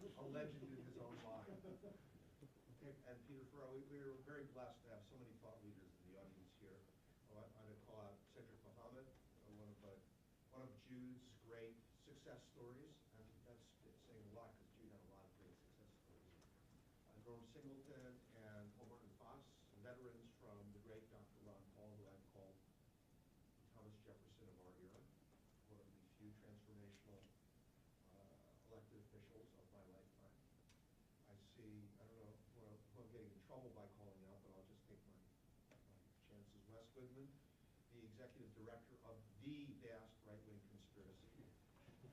a legend in his own mind. Okay, and Peter Farrar, we are very blessed to have so many thought leaders in the audience here. I'm going to call out Cedric Muhammad, one of Jude's great success stories, and that's saying a lot because Jude had a lot of great success stories. Norm Singleton and Paul Martin Foss, veterans from the great Dr. Ron Paul, who I've called Thomas Jefferson of our era, one of the few transformational elected officials of my lifetime. I see, I don't know who I'm getting in trouble by calling out, but I'll just take my chances. Wes Goodman, the executive director of the vast right-wing conspiracy.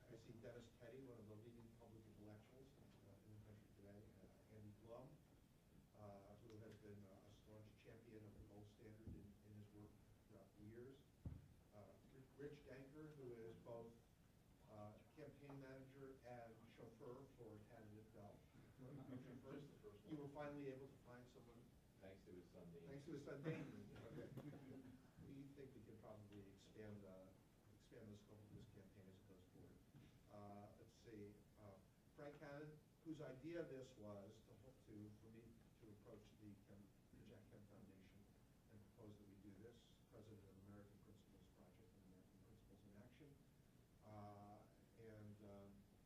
I see Dennis Teddy, one of the leading public intellectuals in the country today. Andy Blum, who has been a staunch champion of the gold standard in his work throughout the years. Rich Danker, who is both campaign manager and chauffeur for candidate Bell. You were finally able to find someone. Thanks to his son, Damon. Thanks to his son, Damon. Okay. We think we can probably expand the scope of this campaign as it goes forward. Let's see. Frank Cannon, whose idea this was for me to approach the Jack Kemp Foundation and propose that we do this, president of American Principles Project and American Principles in Action.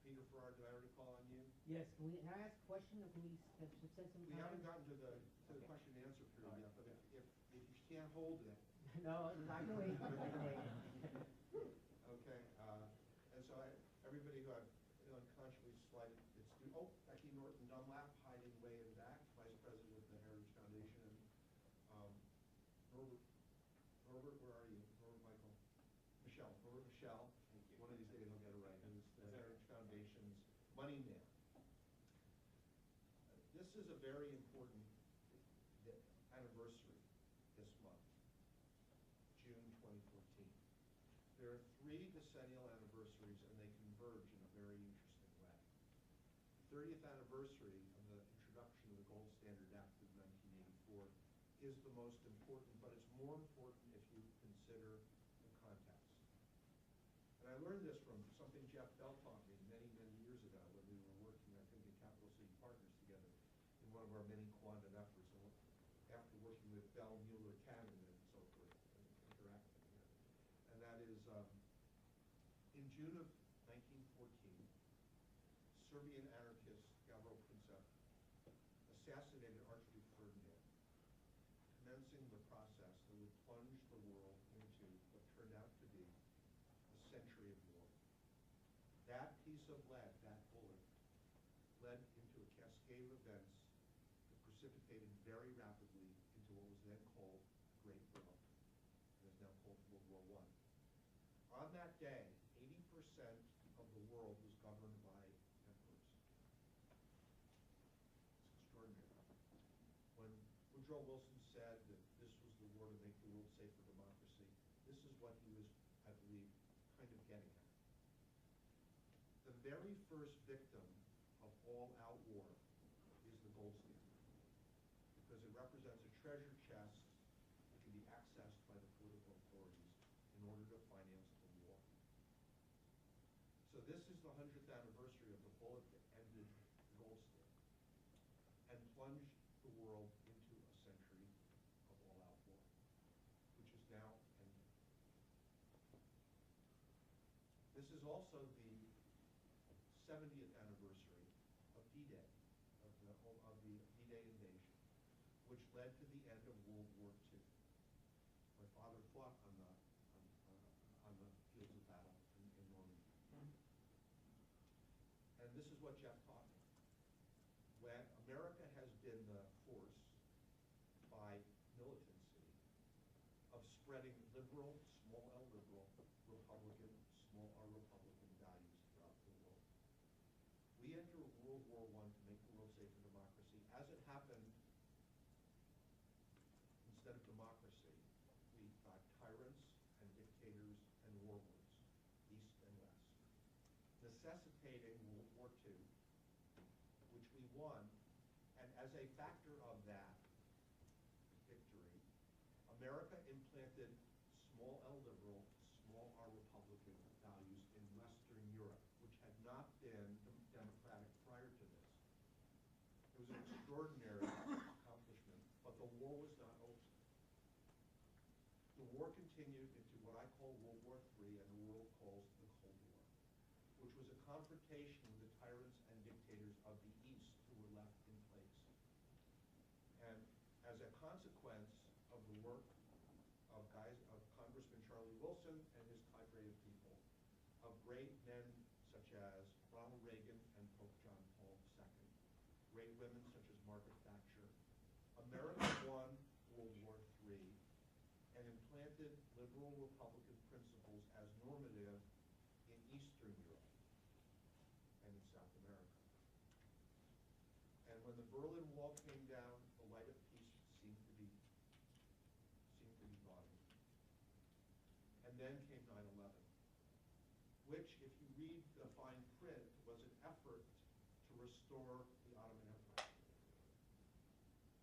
Peter Farrar, did I already call on you? Yes. Can I ask a question, or can we spend some time? We haven't gotten to the Okay. question and answer period yet, but if you can't hold it. No, I can wait. I can wait. Okay. And so everybody who I've unconsciously slighted, it's Becky Norton Dunlap, hiding way in back, vice president of the Heritage Foundation, and Norbert, where are you? Norbert Michael. Norbert Michelle. One of these days I'll get it right. Who's the Heritage Foundation's money man. This is a very important anniversary this month, June 2014. There are 3 decennial anniversaries, and they converge in a very interesting way. The 30th anniversary of the introduction of the Gold Standard Act of 1984 is the most important, but it's more important if you consider the context. And I learned this from something Jeff Bell taught me many, many years ago when we were working, I think, in Capital City Partners together in one of our many quantum efforts. And after working with Bell, Mueller, Cannon, and so forth, and interacting together. And that is, in June of 1914, Serbian anarchist Gavrilo Princip assassinated Archduke Ferdinand, commencing the process that would plunge the world into what turned out to be a century of war. That piece of lead, that bullet, led into a cascade of events that precipitated very rapidly into what was then called the Great War, and is now called World War I. On that day, 80% of the world was governed by emperors. It's extraordinary. When Woodrow Wilson said that this was the war to make the world safe for democracy, this is what he was, I believe, kind of getting at. The very first victim of all-out war is the gold standard, because it represents a treasure chest that can be accessed by the political authorities in order to finance the war. So this is the 100th anniversary of the bullet that ended the gold standard and plunged the world into a century of all-out war, which is now ending. This is also the 70th anniversary of D-Day, of the D-Day invasion, which led to the end of World War II. My father fought on the fields of battle in Normandy. And this is what Jeff taught me. When America has been the force by militancy of spreading liberal, small L liberal, Republican, small R Republican values throughout the world. We enter World War I to make the world safe for democracy. As it happened, instead of democracy, we got tyrants and dictators and warlords, East and West, necessitating World War II, which we won. And as a factor of that victory, America implanted small L liberal, small R Republican values in Western Europe, which had not been democratic prior to this. was an extraordinary accomplishment, but the war was not over. The war continued into what I call World War III and the world calls the Cold War, which was a confrontation with the tyrants and dictators of the East who were left in place. And as a consequence of the work of Congressman Charlie Wilson and his cadre of people, of great men such as Ronald Reagan and Pope John Paul II, great women such as Margaret Thatcher, America won World War III and implanted liberal Republican principles as normative in Eastern Europe and in South America. And when the Berlin Wall came down, the light of peace seemed to be dawning. And then came 9/11, which, if you read the fine print, was an effort to restore the Ottoman Empire.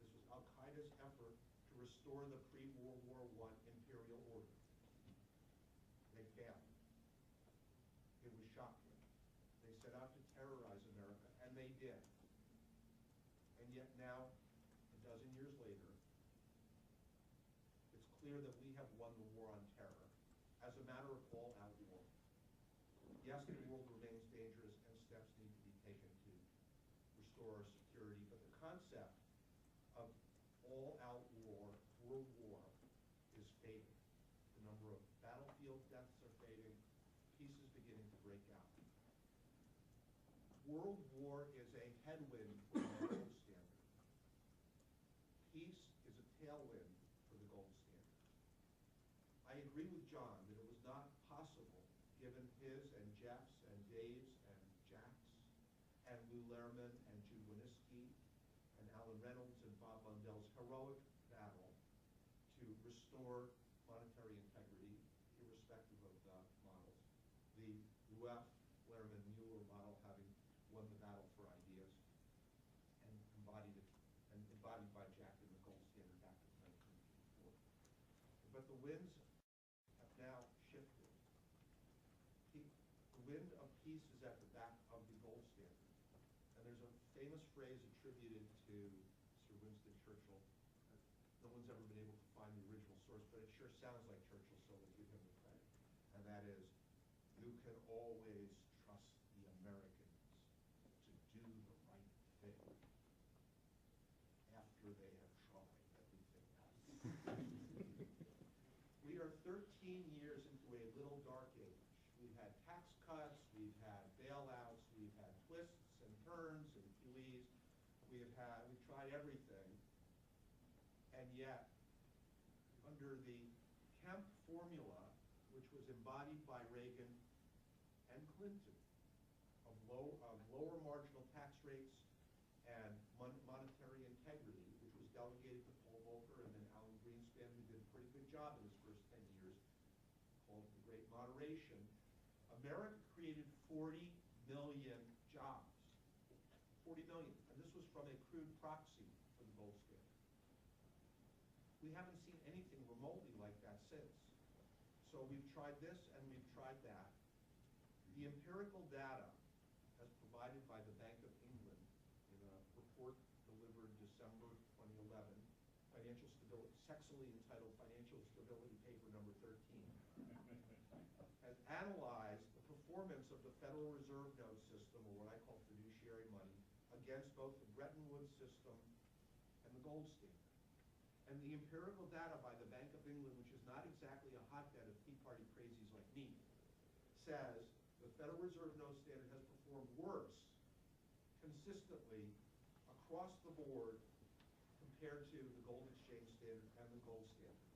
This was Al-Qaeda's effort to restore the pre-World War I imperial order. They failed. It was shocking. They set out to terrorize America, and they did. And yet now, a dozen years later, it's clear that we have won the war on terror as a matter of all-out war. Yes, the world remains dangerous and steps need to be taken to restore our security, but the concept of all-out war, world war, is fading. The number of battlefield deaths are fading. Peace is beginning to break out. World war is a headwind for the gold standard. Peace is a tailwind for the gold standard. I agree with John that it was not possible, given his and Jeff's and Dave's and Jack's and Lou Lehrman and Jude Winniski and Alan Reynolds and Bob Mundell's heroic battle to restore monetary integrity, irrespective of the models. The Rueff, Lehrman, Mueller model having won the battle for ideas and embodied by Jack in the gold standard back in 1954. But the winds have now shifted. The wind of peace is at the back of the gold standard. And there's a famous phrase attributed to Sir Winston Churchill. No one's ever been able to find the original source, but it sure sounds like Churchill, so we'll give him the credit. And that is, you can always trust the Americans to do the right thing after they have tried everything else. We are 13 years into a little dark age. We've had tax cuts, we've had bailouts, we've had twists and turns and QEs. We've tried everything. And yet, under the Kemp formula, which was embodied by Reagan and Clinton, of lower marginal tax rates and monetary integrity, which was delegated to Paul Volcker and then Alan Greenspan, who did a pretty good job in his first 10 years, called the Great Moderation, America created 40 million jobs. 40 million. And this was from a crude proxy for the gold standard. We haven't seen anything remotely like that since. So we've tried this and we've tried that. The empirical data, as provided by the Bank of England in a report delivered December 2011, sexily entitled Financial Stability Paper number 13, has analyzed the performance of the Federal Reserve note system, or what I call fiduciary money, against both the Bretton Woods system and the gold standard. And the empirical data by the Bank of England, which is not exactly a hotbed of Tea Party crazies like me, says the Federal Reserve note standard has performed worse consistently across the board compared to the gold exchange standard and the gold standard.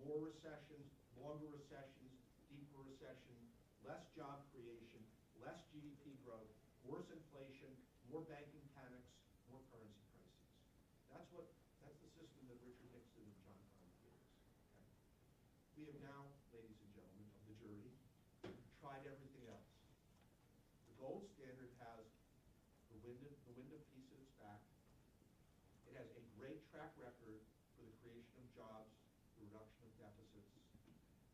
More recessions, longer recessions, deeper recession, less job creation, less GDP growth, worse inflation, more banking panics, more currency crises. That's the system that Richard Nixon and John Connor gave us. Okay? We have now, ladies and gentlemen of the jury, tried everything else. The gold standard has the wind of peace at its back. It has a great track record for the creation of jobs, the reduction of deficits,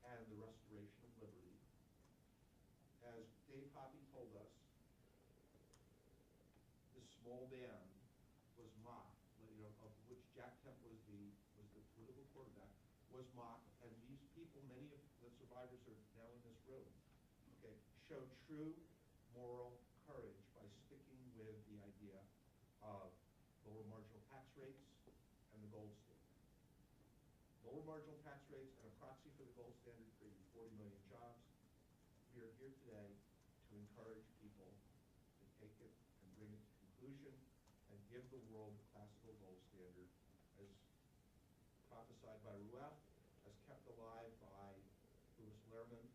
and the restoration of liberty. As Dave Hoppe told us, this small band was mocked, of which Jack Kemp was the political quarterback, was mocked, and these people, many of the survivors are now in this room, okay, showed true moral courage by sticking with the idea of lower marginal tax rates and the gold standard. Lower marginal tax rates and a proxy for the gold standard created 40 million jobs. We are here today to encourage people to take it and bring it to conclusion and give the world the classical gold standard as prophesied by Ralph, as kept alive by Louis Lerman,